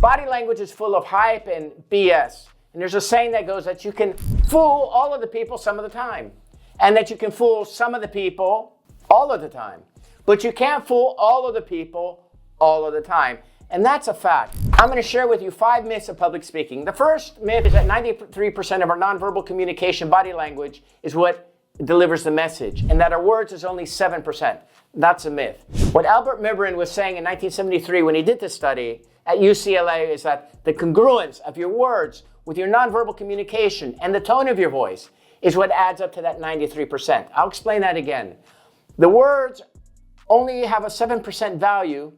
Body language is full of hype and BS. And there's a saying that goes that you can fool all of the people some of the time, and that you can fool some of the people all of the time. But you can't fool all of the people all of the time. And that's a fact. I'm going to share with you 5 myths of public speaking. The first myth is that 93% of our nonverbal communication body language is what delivers the message, and that our words is only 7%. That's a myth. What Albert Mibrin was saying in 1973 when he did this study at UCLA is that the congruence of your words with your nonverbal communication and the tone of your voice is what adds up to that 93%. I'll explain that again. The words only have a 7% value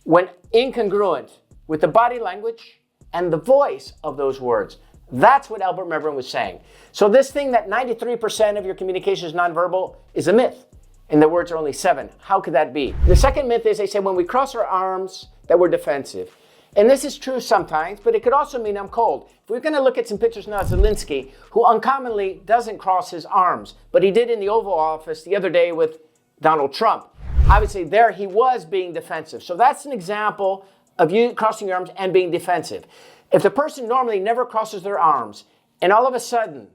when incongruent with the body language and the voice of those words. That's what Albert Mibrin was saying. So this thing that 93% of your communication is nonverbal is a myth, and the words are only 7. How could that be? The second myth is they say when we cross our arms that we're defensive. And this is true sometimes, but it could also mean I'm cold. If we're going to look at some pictures now of Zelensky, who uncommonly doesn't cross his arms, but he did in the Oval Office the other day with Donald Trump. I would say there he was being defensive. So that's an example of you crossing your arms and being defensive. If the person normally never crosses their arms, and all of a sudden,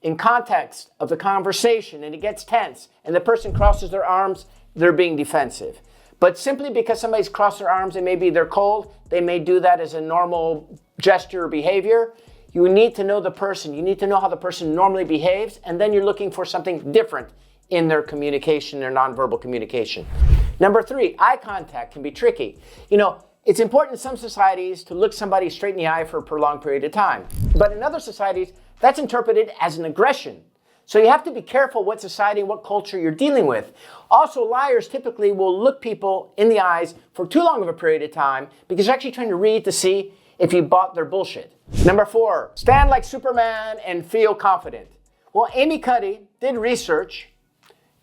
in context of the conversation, and it gets tense, and the person crosses their arms, they're being defensive. But simply because somebody's crossed their arms and maybe they're cold, they may do that as a normal gesture or behavior. You need to know the person. You need to know how the person normally behaves, and then you're looking for something different in their communication, their nonverbal communication. Number 3, eye contact can be tricky. You know, it's important in some societies to look somebody straight in the eye for a prolonged period of time. But in other societies, that's interpreted as an aggression. So you have to be careful what society and what culture you're dealing with. Also, liars typically will look people in the eyes for too long of a period of time because they're actually trying to read to see if you bought their bullshit. Number 4, stand like Superman and feel confident. Well, Amy Cuddy did research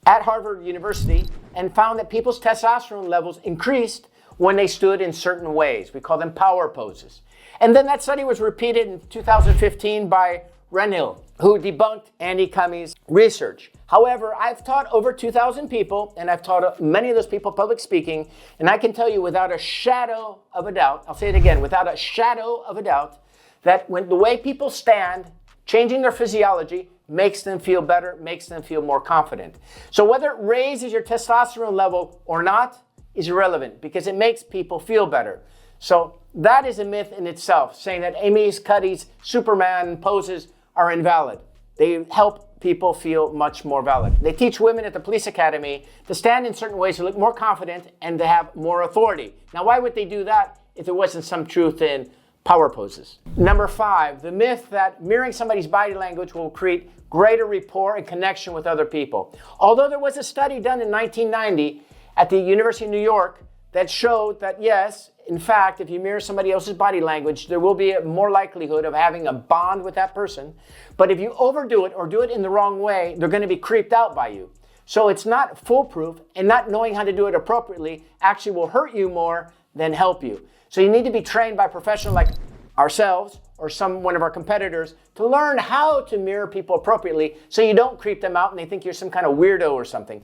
at Harvard University and found that people's testosterone levels increased when they stood in certain ways. We call them power poses. And then that study was repeated in 2015 by Renhill, who debunked Andy Cummings' research. However, I've taught over 2,000 people, and I've taught many of those people public speaking, and I can tell you without a shadow of a doubt, I'll say it again, without a shadow of a doubt, that when the way people stand, changing their physiology, makes them feel better, makes them feel more confident. So whether it raises your testosterone level or not is irrelevant because it makes people feel better. So that is a myth in itself, saying that Amy Cuddy's Superman poses are invalid. They help people feel much more valid. They teach women at the police academy to stand in certain ways to look more confident and to have more authority. Now, why would they do that if there wasn't some truth in power poses? Number 5, the myth that mirroring somebody's body language will create greater rapport and connection with other people. Although there was a study done in 1990 at the University of New York that showed that yes, in fact, if you mirror somebody else's body language, there will be a more likelihood of having a bond with that person. But if you overdo it or do it in the wrong way, they're going to be creeped out by you. So it's not foolproof, and not knowing how to do it appropriately actually will hurt you more than help you. So you need to be trained by professionals like ourselves or one of our competitors to learn how to mirror people appropriately so you don't creep them out and they think you're some kind of weirdo or something.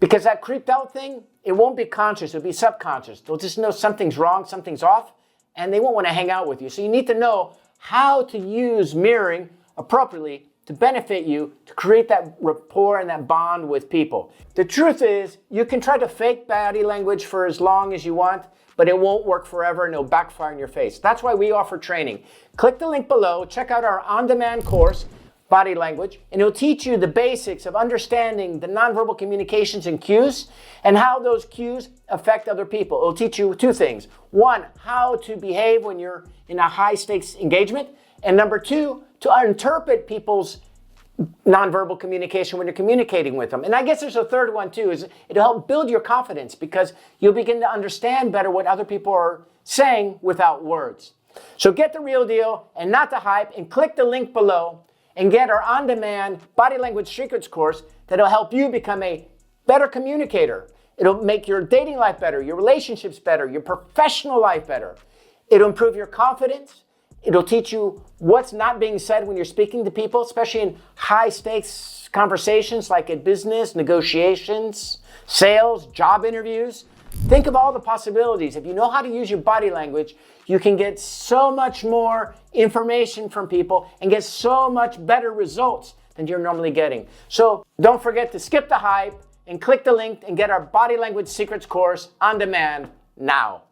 Because that creeped out thing, it won't be conscious, it'll be subconscious. They'll just know something's wrong, something's off, and they won't want to hang out with you. So you need to know how to use mirroring appropriately to benefit you, to create that rapport and that bond with people. The truth is, you can try to fake body language for as long as you want, but it won't work forever and it'll backfire in your face. That's why we offer training. Click the link below, check out our on-demand course, Body Language, and it'll teach you the basics of understanding the nonverbal communications and cues and how those cues affect other people. It'll teach you 2 things. 1, how to behave when you're in a high-stakes engagement, and number 2, to interpret people's nonverbal communication when you're communicating with them. And I guess there's a third one too, is it'll help build your confidence because you'll begin to understand better what other people are saying without words. So get the real deal and not the hype, and click the link below and get our on-demand Body Language Secrets course that'll help you become a better communicator. It'll make your dating life better, your relationships better, your professional life better. It'll improve your confidence. It'll teach you what's not being said when you're speaking to people, especially in high-stakes conversations like at business, negotiations, sales, job interviews. Think of all the possibilities. If you know how to use your body language, you can get so much more information from people and get so much better results than you're normally getting. So don't forget to skip the hype and click the link and get our Body Language Secrets course on demand now.